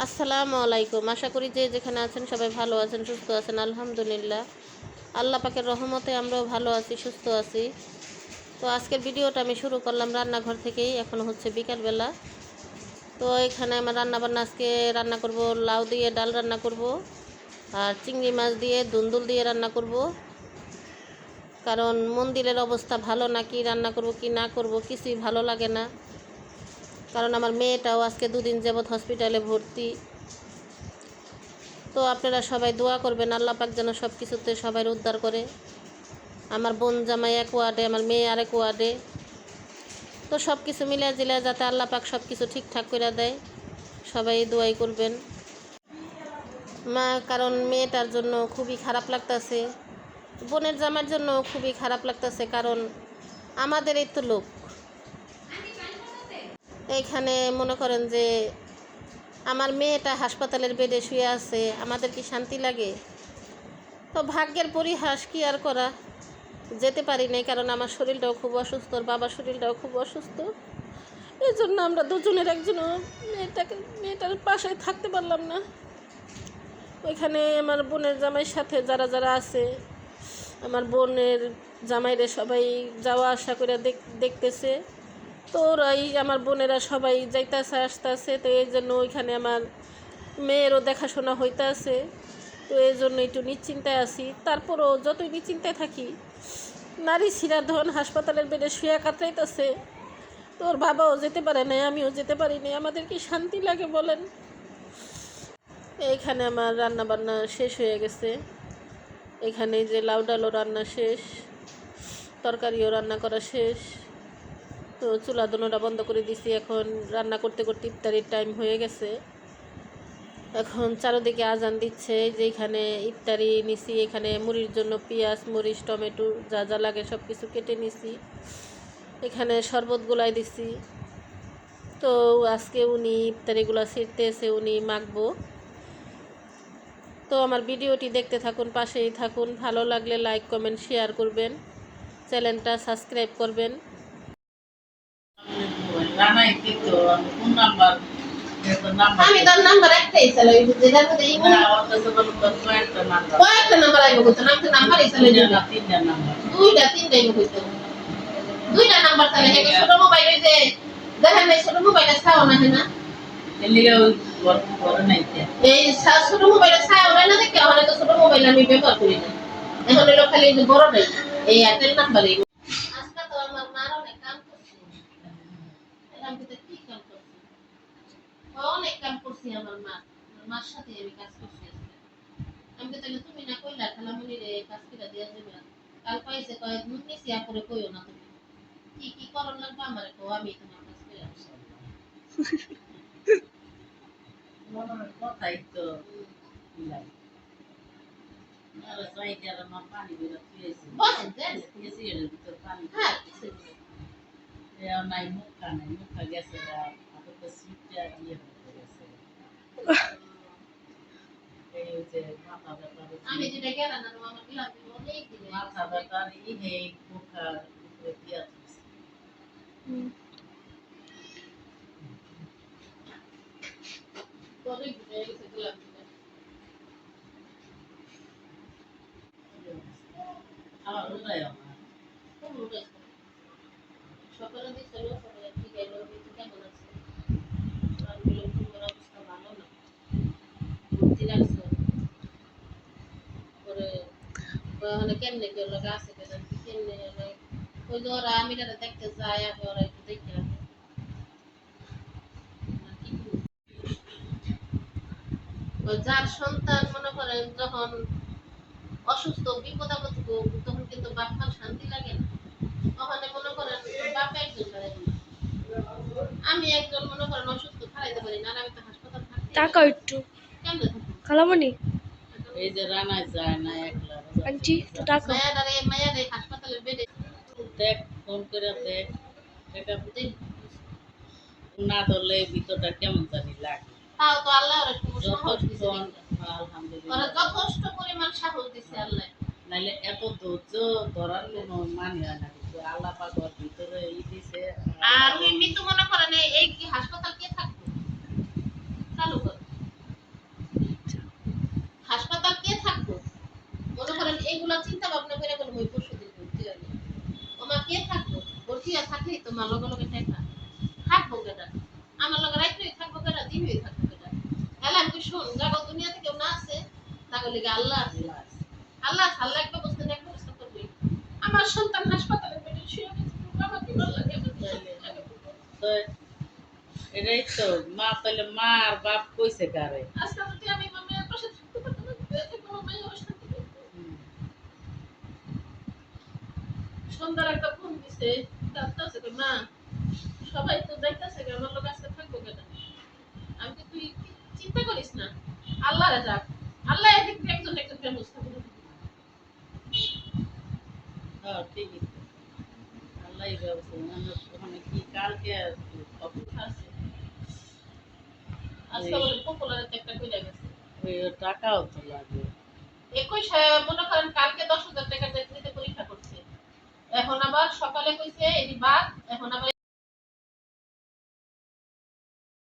আসসালামু আলাইকুম। আশা করি যে যেখানে আছেন সবাই ভালো আছেন, সুস্থ আছেন। আলহামদুলিল্লাহ, আল্লাহ পাকের রহমতে আমরাও ভালো আছি, সুস্থ আছি। তো আজকের ভিডিওটা আমি শুরু করলাম রান্নাঘর থেকেই। এখন হচ্ছে বিকালবেলা। তো এখানে আমার রান্নাবান্না আজকে রান্না করব, লাউ দিয়ে ডাল রান্না করব, আর চিংড়ি মাছ দিয়ে দুন্দুল দিয়ে রান্না করব। কারণ মন্দিরের অবস্থা ভালো না, কি রান্না করব কি না করব কিছুই ভালো লাগে না। কারণ আমার মেয়েটাও আজকে 2 দিন যাবৎ হসপিটালে ভর্তি। তো আপনারা সবাই দোয়া করবেন, আল্লাহ পাক যেন সব কিছুতে সবাই উদ্ধার করে। আমার বোন জামাই এক ওয়ার্ডে, আমার মেয়ে আরেক ওয়ার্ডে। তো সব কিছু মিলিয়ে জিলে যাতে আল্লাহ পাক সব কিছু ঠিকঠাক করে দেয়, সবাই দোয়াই করবেন। কারণ মেয়েটার জন্য খুবই খারাপ লাগতেছে, বোনের জামার জন্য খুবই খারাপ লাগতেছে। কারণ আমাদের এই তো লোক এইখানে মনে করেন যে আমার মেয়েটা হাসপাতালের বেডে শুয়ে আছে, আমাদের কি শান্তি লাগে? তো ভাগ্যের পরিহাস, কি আর করা, যেতে পারি নাই। কারণ আমার শরীরটাও খুব অসুস্থ, ওর বাবার শরীরটাও খুব অসুস্থ। এই জন্য আমরা দুজনের একজনও মেয়েটার পাশে থাকতে পারলাম না। ওইখানে আমার বোনের জামাইয়ের সাথে যারা যারা আছে, আমার বোনের জামাইরে সবাই যাওয়া আসা করে দেখতেছে। তো ওরাই আমার বোনেরা সবাই যাইতেছে আসতেছে। তো এই জন্য ওইখানে আমার মেয়েরও দেখাশোনা হইতেছে। তো এই জন্য একটু নিশ্চিন্তায় আছি। তারপরও যতই নিশ্চিন্তায় থাকি, নারী শিরাধন হাসপাতালের বেডে শুয়ে কাতরাইতেছে। তো ওর বাবাও যেতে পারে না, আমিও যেতে পারি না। আমাদের কি শান্তি লাগে বলেন? এইখানে আমার রান্না বান্না শেষ হয়ে গেছে। এখানে যে লাউ ডালও রান্না শেষ, তরকারিও রান্না করা শেষ। তো চুলা দোনোটা বন্ধ করে দিছি। এখন রান্না করতে করতে ইফতারির টাইম হয়ে গেছে। এখন চারদিকে আজান দিচ্ছে। যে এখানে ইফতারি নিছি, এখানে মুড়ির জন্য পেঁয়াজ মরিচ টমেটো যা যা লাগে সব কিছু কেটে নিছি। এখানে শরবত গুলাই দিছি। তো আজকে উনি ইফতারিগুলো ছিঁড়তে এসে উনি মাখবো। তো আমার ভিডিওটি দেখতে থাকুন, পাশেই থাকুন। ভালো লাগলে লাইক কমেন্ট শেয়ার করবেন, চ্যানেলটা সাবস্ক্রাইব করবেন। আমি তার নাম্বার একটাই চালাই, যেটার মধ্যে কয়েকটা নাম্বার আইব কইতো, আমি তো নাম্বারই চালাই দুইটা তিনটাই কইতো। দুইটা নাম্বার চালাই, একটা ছোট মোবাইল, ওই যে দেখেন এই ছোট মোবাইলটা ছাও না না, এলিগে ওই বড় নাইতে এই ছোট মোবাইলটা ছাও না দেখে ওখানে তো ছোট মোবাইল আমি ব্যবহার করি না। এখন হলো খালি এই বড় নাই, এই এয়ারটেল নাম্বারই। আজকে তো আমার মার অনেক কাম করছে, এরকম কি কাম করছে, অনেক কাম করছি আমার মার সাথে আমি কাজ করছি আজকে। আমি তো তাহলে তুমি না কইলা খালামুনি রে কাজ করে দিয়া যাবে, কাল পাইছে কয় নিছি আপরে কইও না, তুমি কি কি করন লাগবে আমারে কও, আমি তোমার কাজ করে আসি। মনে কথাই তো লাই আর সাইডে আর মা পানি দিলা তুইছি বসেন দেন এসি এর ভিতর পানি, হ্যাঁ এ নাই মুখা গেছে আপনি তো সিটটা দিয়ে গেছে। আমি যেটা গেলাম না আমার বিলাম অনেক দিন মাথা ব্যথা এই মুখা দিয়া অনেক দিন হয়ে গেছে বিলাম আমার উদয় আমার কোন উদয় সকালে দিছিল সকালে ঠিক এলো কেমন আছে আর বলে তোমার অবস্থা ভালো না বুঝতে লাগছে পরে ওখানে কেমনে কেউ লোক আছে কেমনে ওই যে ওরা আমি দেখতে যাই আর ওরা একটু দেখে রাখে। যার সন্তান মনে করেন যখন অসুস্থ বিপদ আপদ তখন কিন্তু বাপমার শান্তি লাগে না। ওখানে মনে করেন বাপ একজন আমি একজন মনে করেন অসুস্থ খাইতে পারি না, আর আমি তো হাসপাতাল থাকি টাকা একটু কেমনে খালামণি এই যে রানা যায় না একলা আন্টি তো টাকা মায়ারে হাসপাতালের বেডে দেখ ফোন করে দেখ এটা না ধরলে ভিতরটা কেমন জানি লাগে। তাও তো আল্লাহ সাহস দিছে, আলহামদুলিল্লাহ যথেষ্ট পরিমাণ সাহস দিছে আল্লাহ, নাইলে এত ধৈর্য ধরার কোনো মানে হয় না। আল্লাহ পাক ওর ভিতরে দিছে। আর এমনি তো মনে করেন এই কি হাসপাতাল কে থাকবে চালু করে এগুলো চিন্তা ভাবনা করে বললাম ওই পরশু দিন ভর্তি হয়নি ওমা কে থাকবো ভর্তি হয়ে থাকলেই তো মা লগে লগে টাকা থাকবো কেটা আমার লগে রাইতে থাকবো কেটা দিন হয়ে থাকবো কেটা তাহলে আমি শোন জগৎ দুনিয়াতে কেউ না আছে তাহলে কি আল্লাহ আছে আল্লাহ আল্লাহ একটা বস্তু একটা ব্যবস্থা করবে আমার সন্তান হাসপাতালে বেডে শুয়ে আছে বাবা কি ভালো লাগে তো এটাই তো মা তাহলে মা আর বাপ কইছে কারে আজকে যদি আমি মামের পাশে থাকতে পারতাম না কোনো মেয়ে অশান্তি করতো সন্ধ্যার একটা ফোন দিছে কাঁদতেছে মা সবাই তো দেখতেছে আমার লোক আজকে থাকবো কেন আমি কি তুই চিন্তা করিস না আল্লাহ রাজাক আল্লাহ এদিক দিয়ে একজন একজন ব্যবস্থা করে হ্যাঁ ঠিক আছে আল্লাহই ব্যবস্থা ওখানে কি কালকে অপেক্ষা আছে আজকে বলে পপুলারিতে একটা কইরা গেছে ওই টাকাও তো লাগে 21 মনে করেন কালকে 10,000 টাকা দিতে পরীক্ষা করছে এখন আবার সকালে কইছে এই বাদ এখন আবার